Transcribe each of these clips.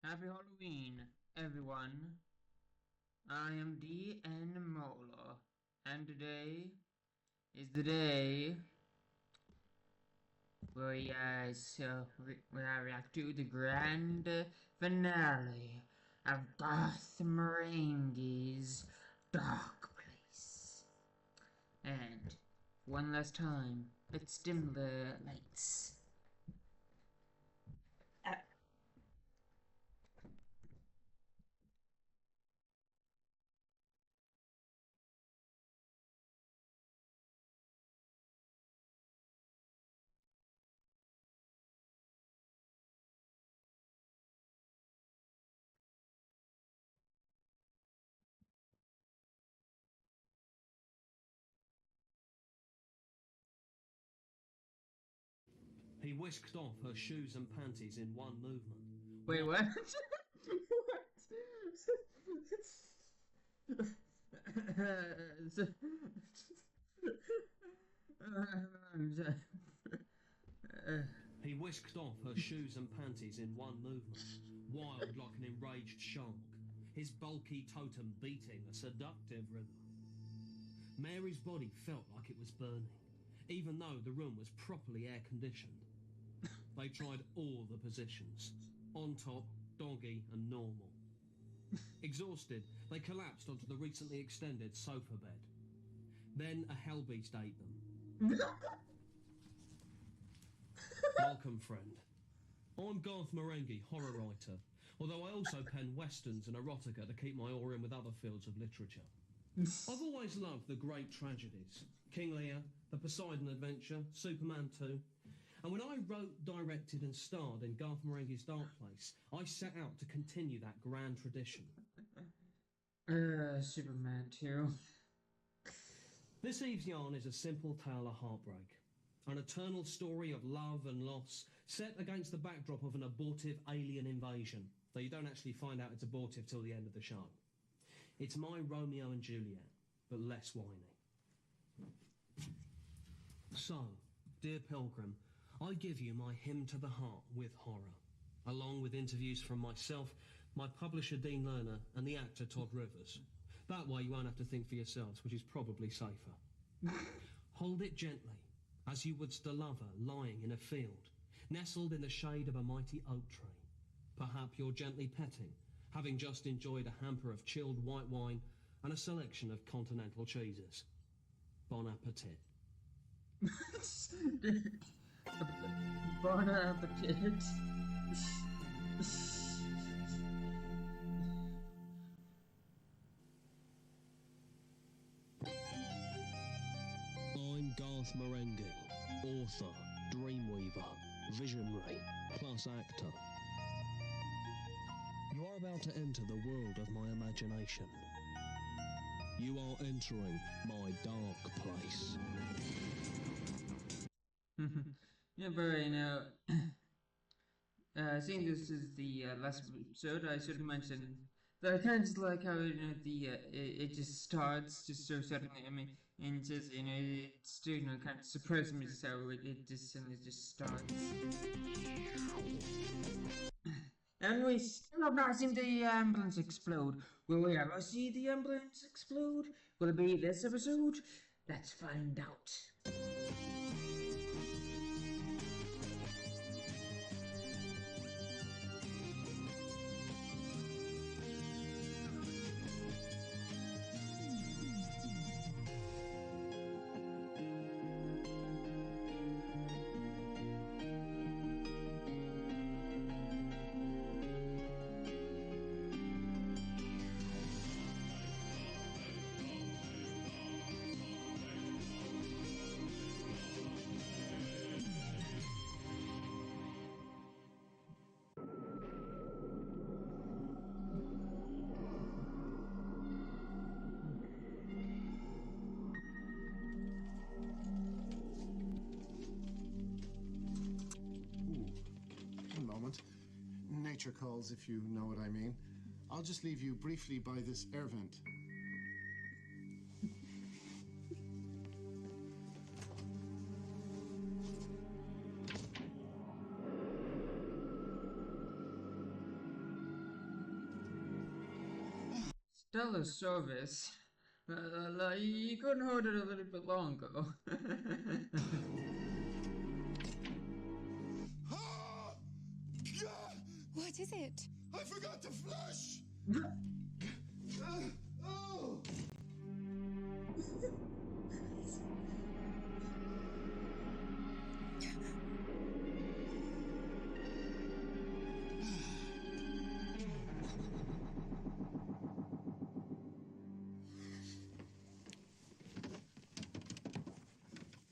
Happy Halloween, everyone. I am D.N. Mola, and today is the day where where I react to the grand finale of Garth Marenghi's Darkplace. And one last time, let's dim the lights. He whisked off her shoes and panties in one movement. Wait, what? He whisked off her shoes and panties in one movement, wild like an enraged shark, his bulky totem beating a seductive rhythm. Mary's body felt like it was burning, even though the room was properly air-conditioned. They tried all the positions, on top, doggy and normal. Exhausted, they collapsed onto the recently extended sofa bed. Then a hellbeast ate them. Welcome, friend. I'm Garth Marenghi, horror writer, although I also pen westerns and erotica to keep my oar in with other fields of literature. I've always loved the great tragedies. King Lear, The Poseidon Adventure, Superman 2. And when I wrote, directed and starred in Garth Marenghi's Darkplace, I set out to continue that grand tradition. Superman 2. This eve's yarn is a simple tale of heartbreak. An eternal story of love and loss set against the backdrop of an abortive alien invasion, though you don't actually find out it's abortive till the end of the show. It's my Romeo and Juliet, but less whiny. So, dear Pilgrim, I give you my hymn to the heart with horror, along with interviews from myself, my publisher Dean Lerner, and the actor Todd Rivers. That way you won't have to think for yourselves, which is probably safer. Hold it gently, as you would a lover lying in a field, nestled in the shade of a mighty oak tree. Perhaps you're gently petting, having just enjoyed a hamper of chilled white wine and a selection of continental cheeses. Bon appetit. Bon appetit. I'm Garth Marenghi, author, dreamweaver, visionary, plus actor. You are about to enter the world of my imagination. You are entering my dark place. Yeah, but seeing this is the last episode, I should mention that I kind of just like how it just starts just so suddenly. I mean, and just it's kind of surprised me just how it just suddenly just starts. And we still have not seen the ambulance explode. Will we ever see the ambulance explode? Will it be this episode? Let's find out. Nature calls, if you know what I mean. I'll just leave you briefly by this air vent. stellar service. You couldn't hold it a little bit longer. What is it? I forgot to flush! Oh!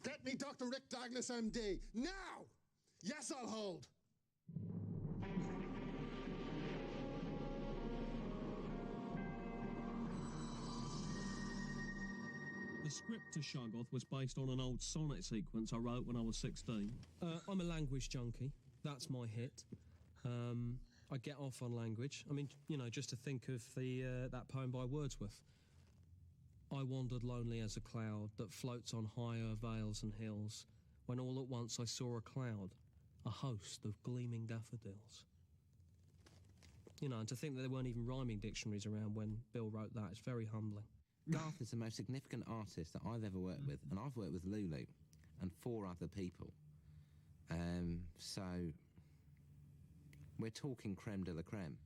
Get me Dr. Rick Douglas, MD, now! Yes, I'll hold. The script to Shuggoth was based on an old sonnet sequence I wrote when I was 16. I'm a language junkie. That's my hit. I get off on language. I mean, you know, just to think of that poem by Wordsworth. I wandered lonely as a cloud that floats on higher vales and hills, when all at once I saw a cloud, a host of gleaming daffodils. You know, and to think that there weren't even rhyming dictionaries around when Bill wrote that, it's very humbling. Garth is the most significant artist that I've ever worked with, and I've worked with Lulu and 4 other people. So we're talking creme de la creme.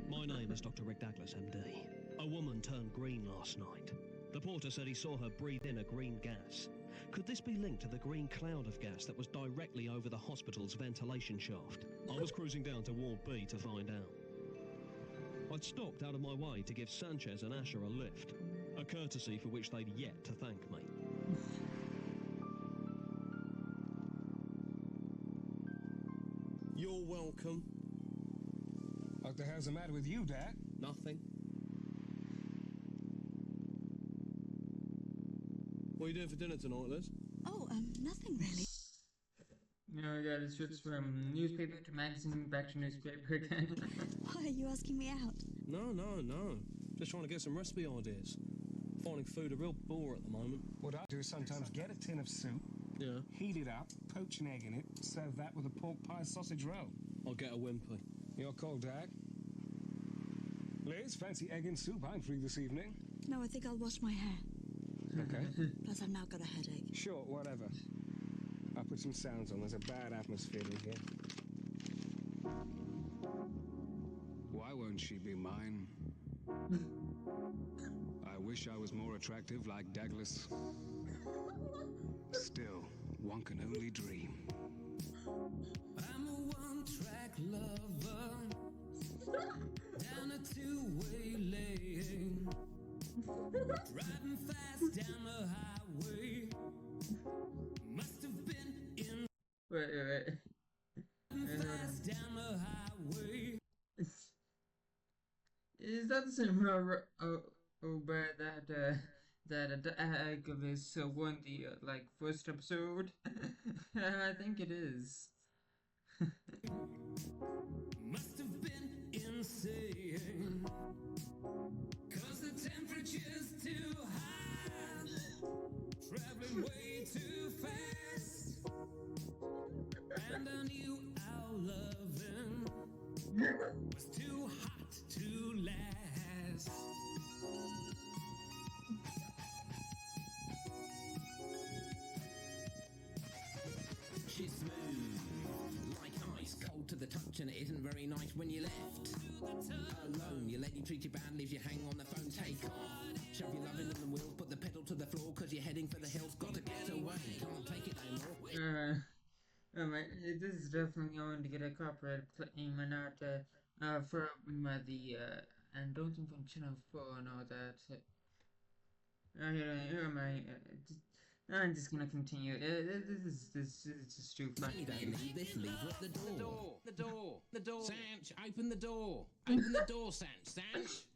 My name is Dr. Rick Douglas, MD. A woman turned green last night. The porter said he saw her breathe in a green gas. Could this be linked to the green cloud of gas that was directly over the hospital's ventilation shaft? I was cruising down to Ward B to find out. I'd stopped out of my way to give Sanchez and Asher a lift, a courtesy for which they'd yet to thank me. You're welcome. What the hell's the matter with you, Dad? Nothing. What are you doing for dinner tonight, Liz? Oh, nothing really. I gotta switch from newspaper to magazine, back to newspaper again. Why are you asking me out? No. Just trying to get some recipe ideas. Finding food a real bore at the moment. What I do is sometimes get a tin of soup, Yeah. heat it up, poach an egg in it, serve that with a pork pie sausage roll. I'll get a wimpy. Your call, Dad. Liz, fancy egg and soup? I'm free this evening. No, I think I'll wash my hair. Okay. Plus, I've now got a headache. Sure, whatever. I'll put some sounds on. There's a bad atmosphere in here. Why won't she be mine? I wish I was more attractive like Douglas. Still, one can only dream. I'm a one-track lover, down a two-way lane, riding fast down the highway. Must have been in. Wait. Riding fast down the highway. Is that the same Uber that Douglas won the first episode? I think it is. Must have been insane, 'cause the temperature's too high, traveling way too fast, and I knew our loving was too hot to last. She's smooth like ice, cold to the touch, and it isn't very nice when you left alone. Your lady treats you bad, leaves you hang on the phone. Take off, shove your loving on the wheel, put the pedal to the floor, 'cause you're heading for the hills. Got to get away, can't take it no more. This is definitely going to get a copyright claim and not from the and don't think from Channel 4 and all that. I'm just gonna continue. This is just too funny. Don't leave this lever at the door. The door. Sanch, open the door. Open the door, Sanch.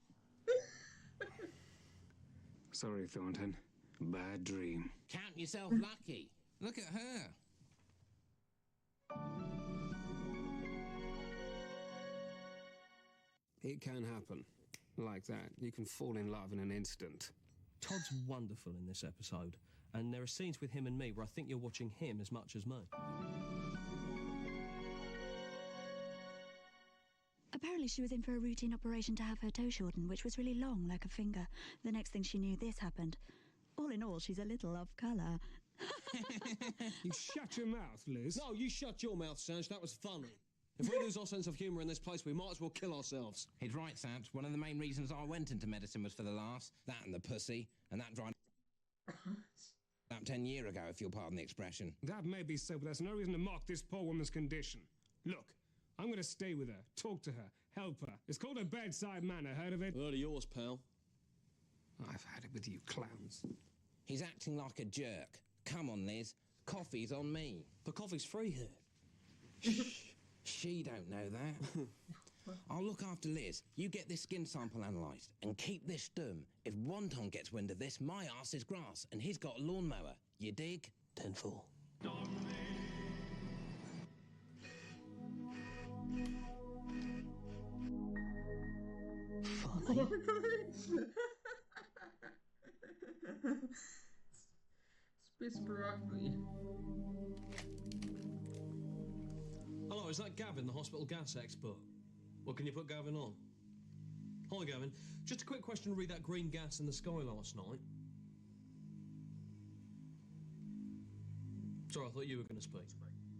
Sorry, Thornton. Bad dream. Count yourself lucky. Look at her. It can happen. Like that. You can fall in love in an instant. Todd's wonderful in this episode, and there are scenes with him and me where I think you're watching him as much as me. Apparently she was in for a routine operation to have her toe shortened, which was really long, like a finger. The next thing she knew, this happened. All in all, she's a little off colour. You shut your mouth, Liz. No, you shut your mouth, Sanch. That was funny. If we lose our sense of humour in this place, we might as well kill ourselves. He's right, Sanch. One of the main reasons I went into medicine was for the laughs. That and the pussy, and that dried up 10 years ago, if you'll pardon the expression. That may be so, but that's no reason to mock this poor woman's condition. Look, I'm going to stay with her, talk to her, help her. It's called a bedside manner, heard of it? Word of yours, pal. I've had it with you clowns. He's acting like a jerk. Come on, Liz. Coffee's on me. The coffee's free here. She don't know that. I'll look after Liz. You get this skin sample analysed and keep this stum. If Wonton gets wind of this, my arse is grass and he's got a lawnmower. You dig? 10-4. Funny. Space broccoli. Hello, is that Gavin, the hospital gas expert? Well, can you put Gavin on? Hi, Gavin. Just a quick question to read that green gas in the sky last night. Sorry, I thought you were going to speak.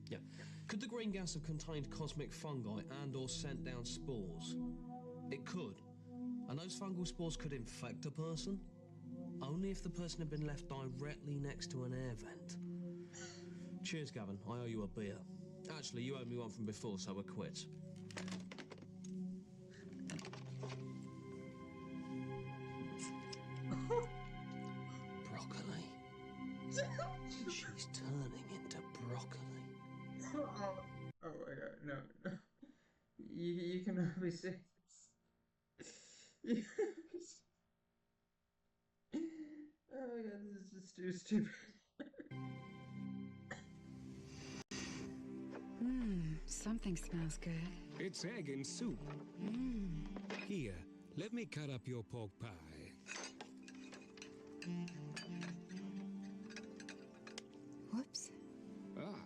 Yeah. Could the green gas have contained cosmic fungi and or sent down spores? It could. And those fungal spores could infect a person? Only if the person had been left directly next to an air vent. Cheers, Gavin. I owe you a beer. Actually, you owed me one from before, so we're quits. Broccoli. She's turning into broccoli. Oh my god, no. You can only say this. Oh my god, this is just too stupid. Something smells good. It's egg and soup. Here, let me cut up your pork pie. Whoops. Ah,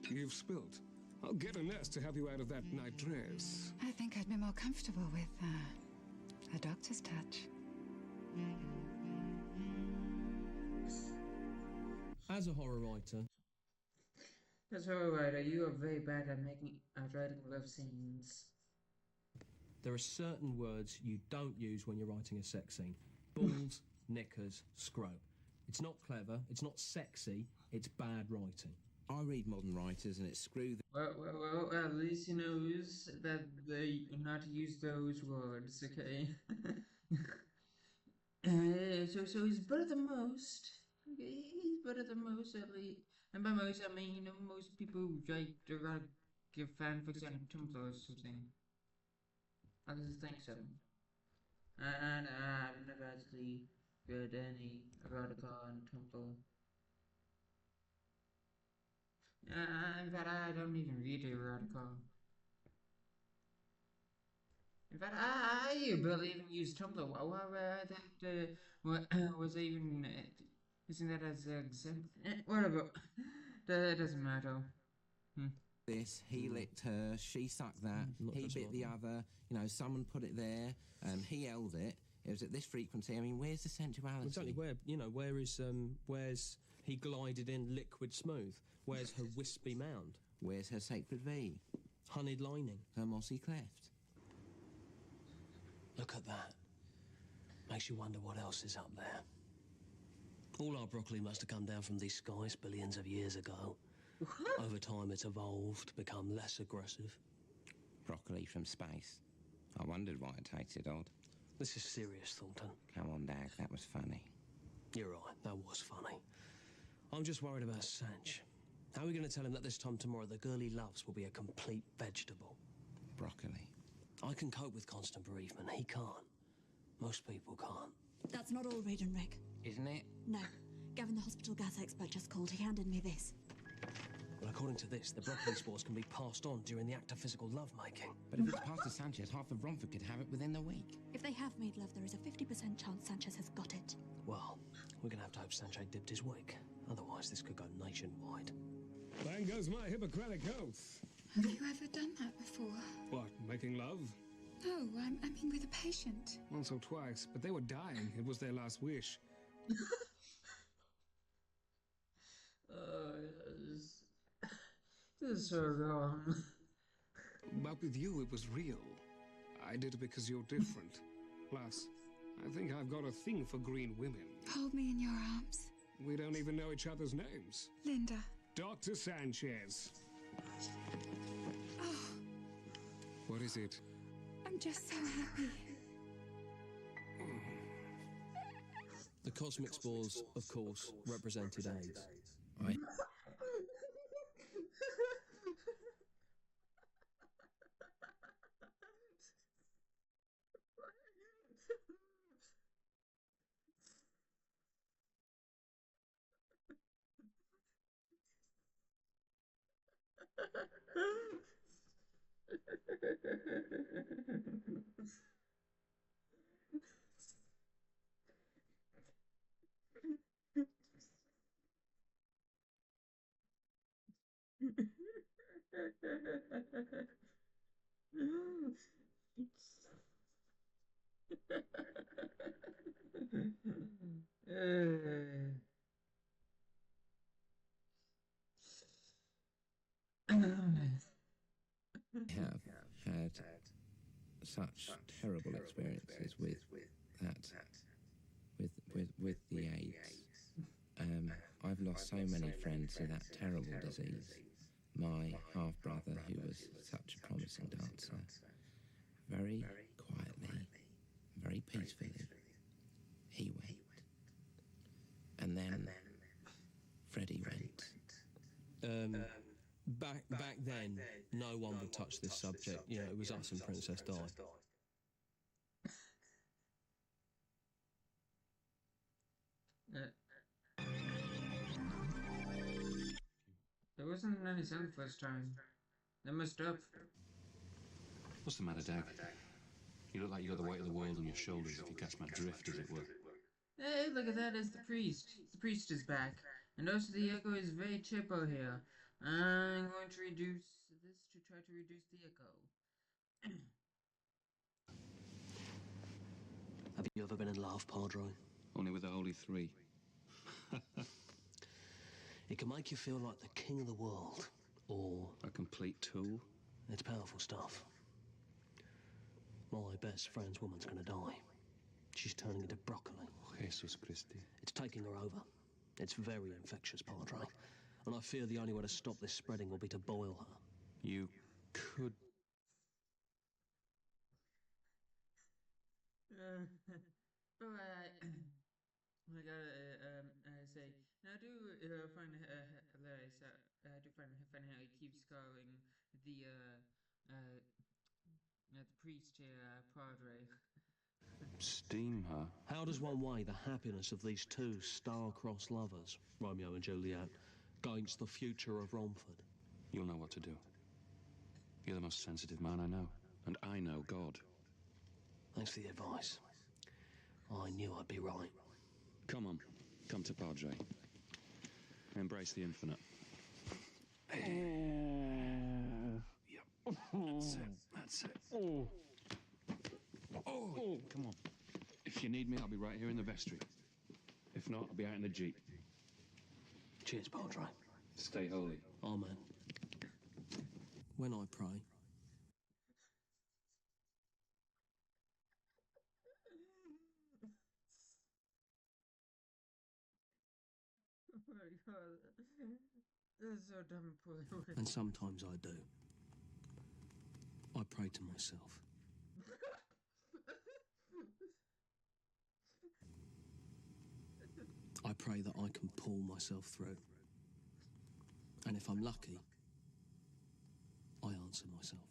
you've spilt. I'll get a nurse to have you out of that night dress. I think I'd be more comfortable with a doctor's touch. As a horror writer, That's alright, you are very bad at writing love scenes. there are certain words you don't use when you're writing a sex scene. Balls, knickers, scrope. It's not clever, it's not sexy, it's bad writing. I read modern writers and it's screw Well, at least he knows that they not to use those words, okay? So he's better than most. Okay, he's better than most, at least. And by most, I mean, most people like to give fanfics on Tumblr or something. I just think so. And I've never actually read any erotica on Tumblr. In fact, I don't even read erotica. In fact, I barely even use Tumblr. What was even using that as an example? Whatever. That doesn't matter. this, he licked her, she sucked that, he bit the other, someone put it there, he held it. It was at this frequency. I mean, where's the sensuality? Exactly, where's he glided in liquid smooth? Where's her wispy mound? Where's her sacred V? Honeyed lining. Her mossy cleft. Look at that. Makes you wonder what else is up there. All our broccoli must have come down from these skies billions of years ago. Over time it's evolved, become less aggressive. Broccoli from space. I wondered why it tasted odd. This is serious, Thornton. Come on, Dag, that was funny. You're right, that was funny. I'm just worried about Sanch. How are we going to tell him that this time tomorrow the girl he loves will be a complete vegetable? Broccoli. I can cope with constant bereavement. He can't. Most people can't. That's not all, Reed and Rick. Isn't it? No. Gavin, the hospital gas expert, just called. He handed me this. Well, according to this, the broccoli spores can be passed on during the act of physical lovemaking. But if it's passed to Sanchez, half of Romford could have it within the week. If they have made love, there is a 50% chance Sanchez has got it. Well, we're going to have to hope Sanchez dipped his wig. Otherwise, this could go nationwide. Bang goes my Hippocratic oath. Have you ever done that before? What, making love? No, I mean with a patient. Once or twice, but they were dying. It was their last wish. This is so wrong. But with you, it was real. I did it because you're different. Plus, I think I've got a thing for green women. Hold me in your arms. We don't even know each other's names. Linda. Dr. Sanchez. Oh, What is it? I'm just so happy. The cosmic spores, of course, represented AIDS. Have had such terrible experiences with that, with the AIDS. I've lost so many friends to that terrible disease. My half-brother, who was such a promising dancer, very quietly, very peacefully, he went. And then Freddie went. Back then, no one would touch this subject. You know, it was us and Princess Di. There wasn't any sound first time. They messed up. What's the matter, Dag? You look like you got the weight of the world on your shoulders, if you catch my drift, as it were. Hey, look at that, it's the priest. The priest is back. And also the echo is very cheapo here. I'm going to reduce this to try to reduce the echo. Have you ever been in love, Padre? Only with the Holy Three. It can make you feel like the king of the world, or... a complete tool? It's powerful stuff. My best friend's woman's gonna die. She's turning into broccoli. Jesus Christi. It's taking her over. It's very infectious, Padre. And I fear the only way to stop this spreading will be to boil her. You could... I gotta say, now I do find hilarious. I do find funny how he keeps calling the priest here, Padre. Steam her? How does one weigh the happiness of these two star-crossed lovers, Romeo and Juliet, against the future of Romford? You'll know what to do. You're the most sensitive man I know, and I know God. Thanks for the advice. I knew I'd be right. Come on, come to Padre. Embrace the infinite. Yep. That's it. Oh, come on. If you need me, I'll be right here in the vestry. If not, I'll be out in the Jeep. Cheers, Padre. Stay holy. Amen. When I pray, Oh my god. This is so dumb and poorly written. and sometimes I do, I pray to myself. I pray that I can pull myself through. And if I'm lucky, I answer myself.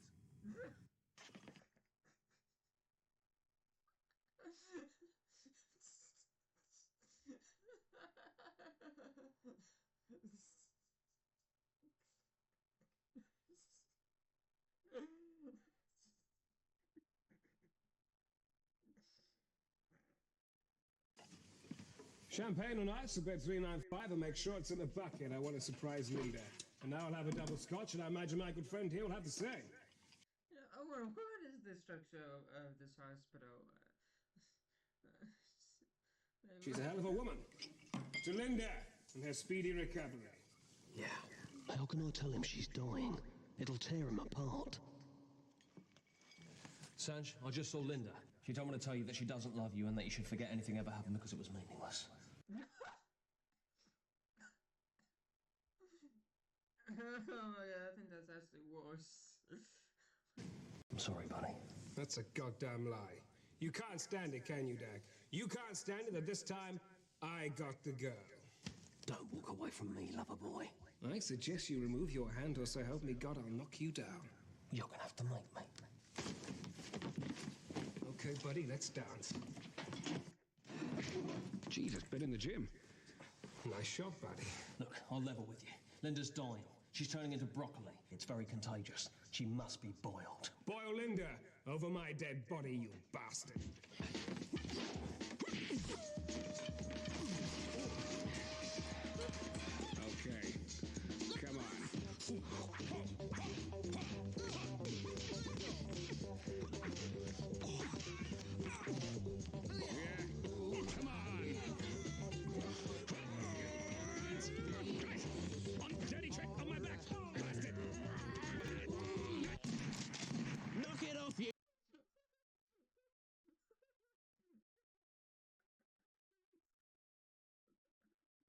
Champagne on ice, a bed 395, and make sure it's in the bucket. I want to surprise Linda. And now I'll have a double scotch, and I imagine my good friend here will have the same. Oh, what is the structure of this hospital. She's a hell of a woman. To Linda and her speedy recovery. Yeah. How can I tell him she's dying? It'll tear him apart. Sanj, I just saw Linda. She don't want to tell you that she doesn't love you and that you should forget anything ever happened because it was meaningless. Oh my god, I think that's actually worse. I'm sorry, buddy. That's a goddamn lie. You can't stand it, can you, Dag? You can't stand it that this time I got the girl. Don't walk away from me, lover boy. I suggest you remove your hand, or so help me God, I'll knock you down. You're gonna have to make me. Okay, buddy, let's dance. Jesus, been in the gym. Nice shot, buddy. Look, I'll level with you. Linda's dying. She's turning into broccoli. It's very contagious. She must be boiled. Boil Linda over my dead body, you bastard. Okay, come on. Yeah, come on. On dirty trick on my back, bastard. Knock it off, you.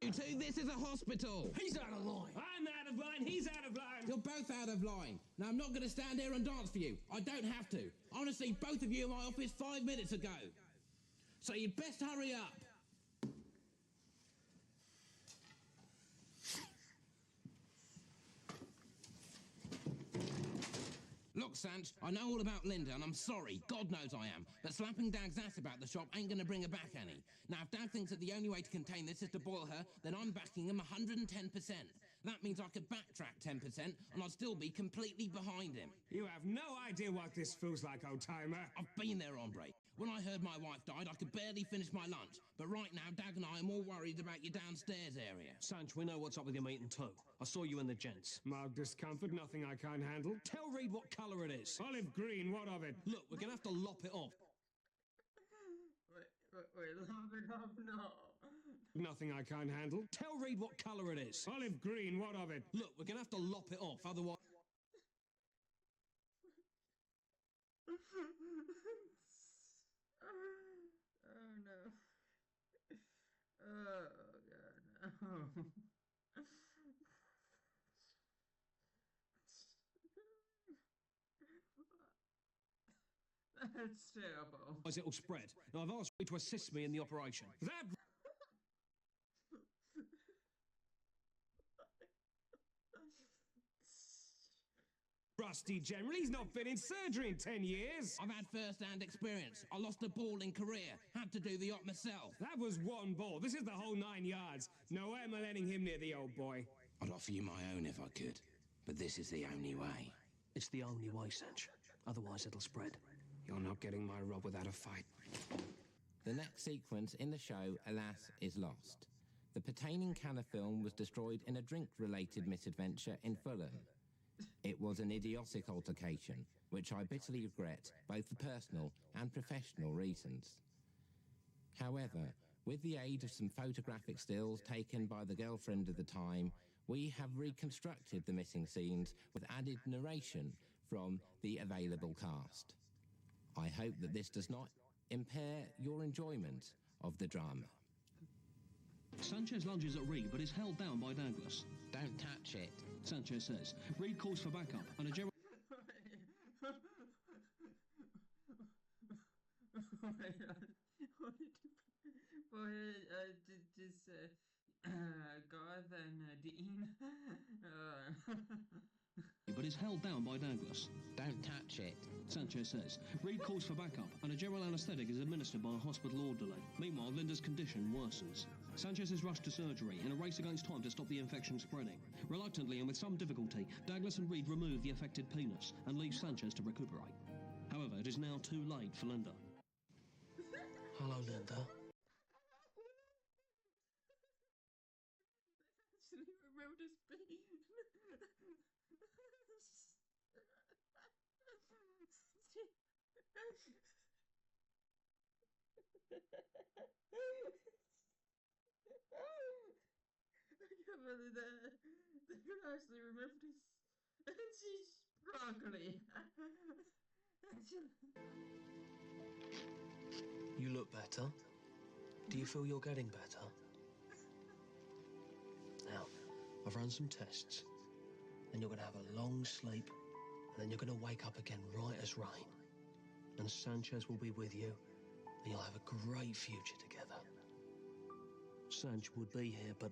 You two, this is a hospital. He's out of line. I'm out of line, he's out of line. You're both out of line. Now, I'm not going to stand here and dance for you. I don't have to. Honestly, both of you in my office 5 minutes ago. So you'd best hurry up. Look, Sanch, I know all about Linda, and I'm sorry, God knows I am, but slapping Dag's ass about the shop ain't going to bring her back any. Now, if Dag thinks that the only way to contain this is to boil her, then I'm backing him 110%. That means I could backtrack 10%, and I'd still be completely behind him. You have no idea what this feels like, old-timer. I've been there, hombre. When I heard my wife died, I could barely finish my lunch. But right now, Dag and I are more worried about your downstairs area. Sanch, we know what's up with your meeting too. I saw you in the gents. Mild discomfort, nothing I can't handle. Tell Reed what colour it is. Olive green, what of it? Look, we're gonna have to lop it off. Wait, lop it off? No. Nothing I can't handle. Tell Reed what colour it is. Olive green, what of it? Look, we're gonna have to lop it off, otherwise... Oh no. Oh god, no. That's terrible. Otherwise it'll spread. Now I've asked you to assist me in the operation. That... Rusty General, he's not been in surgery in 10 years. I've had first-hand experience. I lost a ball in Korea. Had to do the op myself. That was one ball. This is the whole 9 yards. No way am I letting him near the old boy. I'd offer you my own if I could. But this is the only way. It's the only way, Sanch. Otherwise it'll spread. You're not getting my rub without a fight. The next sequence in the show, alas, is lost. The pertaining can of film was destroyed in a drink-related misadventure in Fulham. It was an idiotic altercation, which I bitterly regret, both for personal and professional reasons. However, with the aid of some photographic stills taken by the girlfriend of the time, we have reconstructed the missing scenes with added narration from the available cast. I hope that this does not impair your enjoyment of the drama. Sanchez lunges at Reed, but is held down by Douglas. Don't touch it. Sanchez says. Reed calls for backup, and a general... Garth and Dean. but is held down by Douglas. Don't touch it. Sanchez says. Reed calls for backup, and a general anaesthetic is administered by a hospital orderly. Meanwhile, Linda's condition worsens. Sanchez is rushed to surgery in a race against time to stop the infection spreading. Reluctantly and with some difficulty, Douglas and Reed remove the affected penis and leave Sanchez to recuperate. However, it is now too late for Linda. Hello, Linda. can't believe that they could actually remember this. And she's broccoli. You look better. Do you feel you're getting better? Now, I've run some tests. Then you're going to have a long sleep. And then you're going to wake up again right as rain. And Sanchez will be with you. And you'll have a great future together. Sanch would be here, but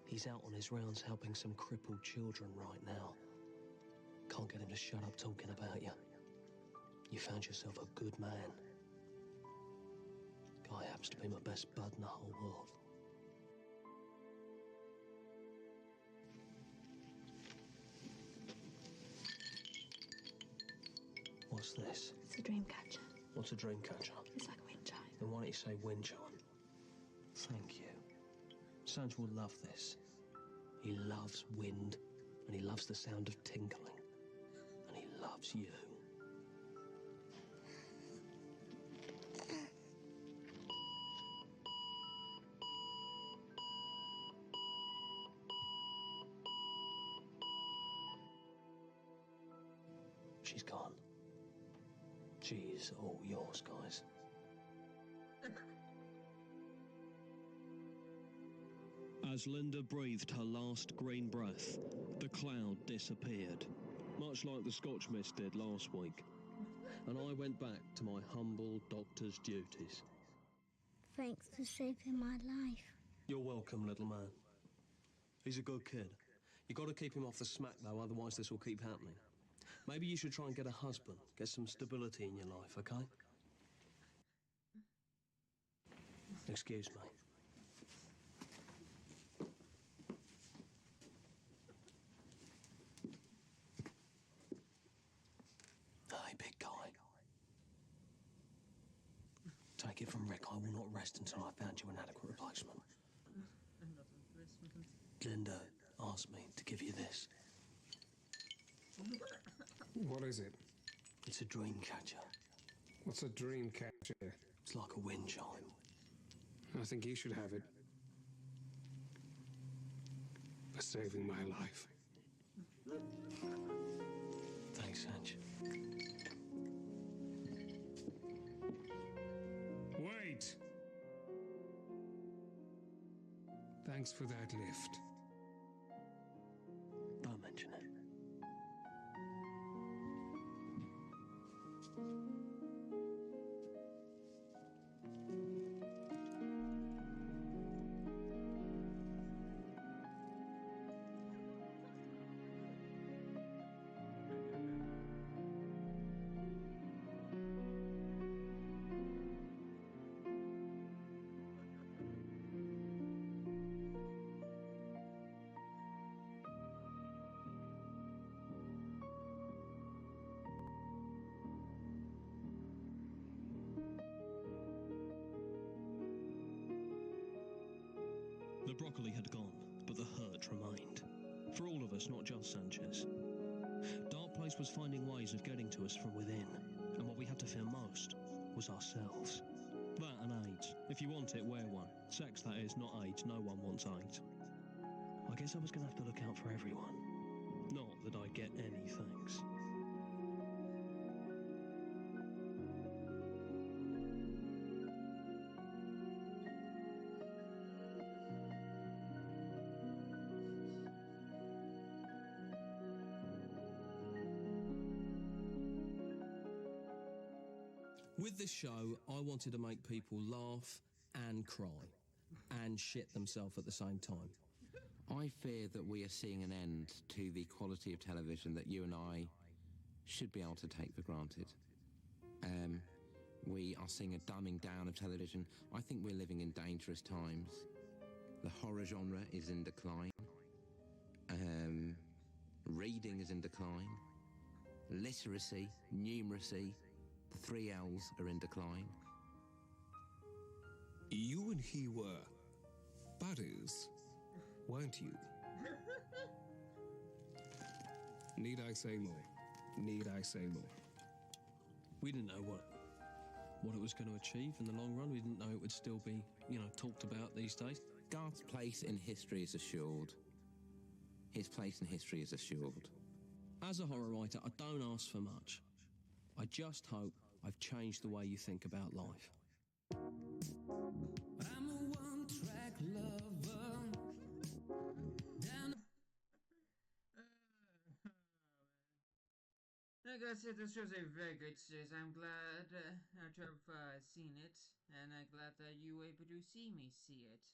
he's out on his rounds helping some crippled children right now. Can't get him to shut up talking about you. You found yourself a good man. Guy happens to be my best bud in the whole world. What's this? It's a dream catcher. What's a dream catcher? It's like a wind chime. Then why don't you say wind chime? Thank you. Sanch will love this. He loves wind, and he loves the sound of tinkling. And he loves you. She's gone. She's all yours, guys. As Linda breathed her last green breath, the cloud disappeared, much like the Scotch mist did last week. And I went back to my humble doctor's duties. Thanks for saving my life. You're welcome, little man. He's a good kid. You got to keep him off the smack, though, otherwise this will keep happening. Maybe you should try and get a husband, get some stability in your life, okay? Excuse me. Hey, big guy. Take it from Rick, I will not rest until I found you an adequate replacement. Linda asked me to give you this. What is it? It's a dream catcher. What's a dream catcher? It's like a wind chime. I think you should have it. For saving my life. Thanks, Sanch. Wait! Thanks for that lift. Don't mention it. The broccoli had gone, but the hurt remained. For all of us, not just Sanchez. Darkplace was finding ways of getting to us from within, and what we had to fear most was ourselves. That and AIDS. If you want it, wear one. Sex, that is, not AIDS. No one wants AIDS. I guess I was going to have to look out for everyone. Not that I get any thanks. With this show, I wanted to make people laugh and cry and shit themselves at the same time. I fear that we are seeing an end to the quality of television that you and I should be able to take for granted. We are seeing a dumbing down of television. I think we're living in dangerous times. The horror genre is in decline. Reading is in decline. Literacy, numeracy, the 3 L's are in decline. You and he were buddies, weren't you? Need I say more? Need I say more? We didn't know what it was going to achieve in the long run. We didn't know it would still be, talked about these days. Garth's place in history is assured. His place in history is assured. As a horror writer, I don't ask for much. I just hope I've changed the way you think about life. I'm a one-track lover. Like I said, this was a very good series. I'm glad to have seen it, and I'm glad that you were able to see me see it.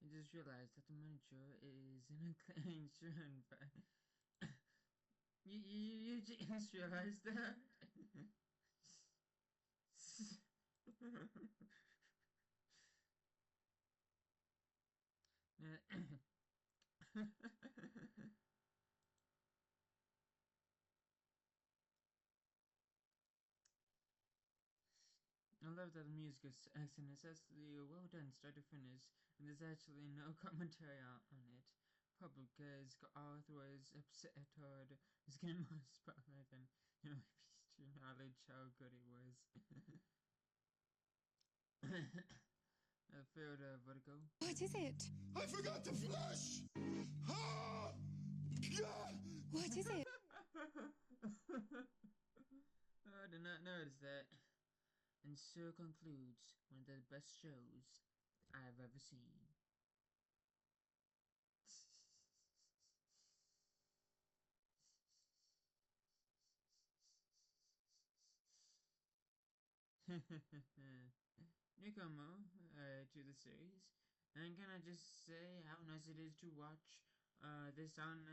I just realized that the miniature is in a clean shirt. You just realized that? I love that the music is excellent. It's actually well done, start to finish, and there's actually no commentary on it. Probably because Garth was upset or was getting more spotlight than maybe to acknowledge how good it was. I failed vertigo. What is it? I forgot the flush! Ah! What is it? I did not notice that. And so concludes one of the best shows I've ever seen. Newcomer to the series, and can I just say how nice it is to watch this on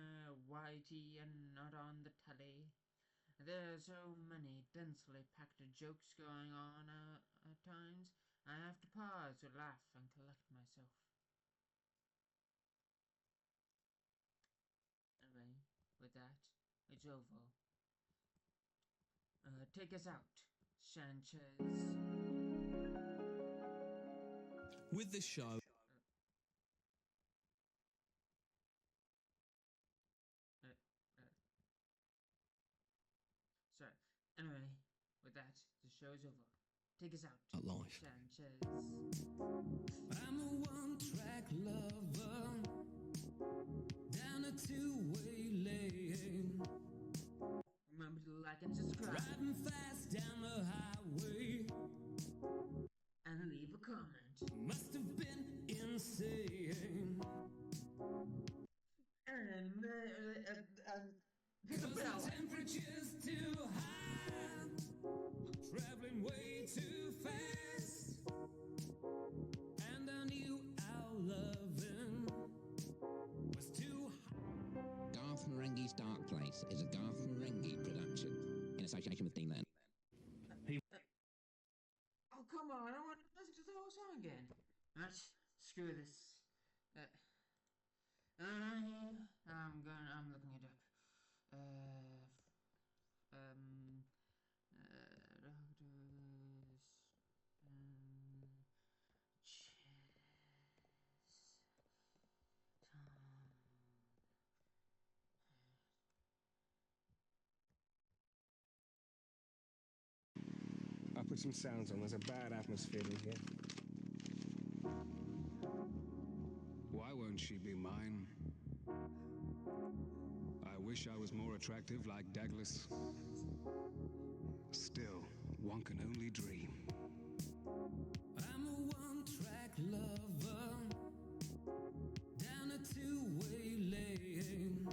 YT and not on the telly. There are so many densely packed jokes going on at times. I have to pause to laugh and collect myself. Anyway, with that, it's over. Take us out, Sanchez. With this show... So, anyway, with that, the show's over. Take us out, life. Sanchez. I'm a one-track lover down a two-way lane. Remember to like and subscribe. Driving fast down the highway. And leave a comment. Must have been insane. And cause the temperature's too high. Traveling way too fast. And I knew our loving was too high. Garth Marenghi's Darkplace is a Garth Marenghi production in association with Dean Leonard. Oh, come on, I want to listen to the whole song again. Screw this. I'm looking it up. I'll put some sounds on. There's a bad atmosphere in here. Why won't she be mine? I wish I was more attractive like Douglas. Still, one can only dream. I'm a one-track lover down a two-way lane.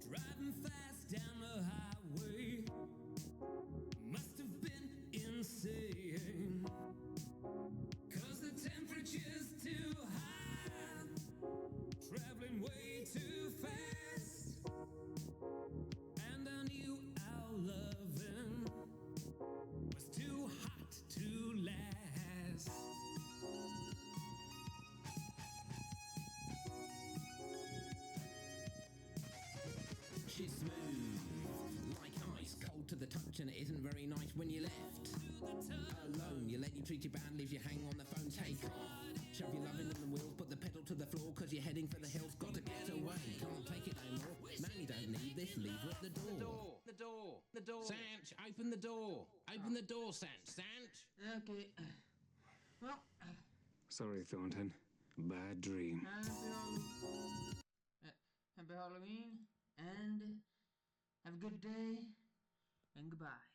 Driving fast down the highway. Must have been insane. Cause the temperature's too high. Traveling way too fast. And I knew our loving was too hot to last. She's smooth, like ice, cold to the touch, and it isn't very nice when you're left alone. Your lady treats you bad, leaves you hang on the phone, take off. Shove your loving in the wheels, put the pedal to the floor, cause you're heading for the hills, got to get away. Can't take it no more, man, you don't need this. Leave her at the door. The door. Sanch, open the door. Open the door, Sanch. Sanch. Okay. Well. Sorry, Thornton. Bad dream. Happy Halloween, and have a good day, and goodbye.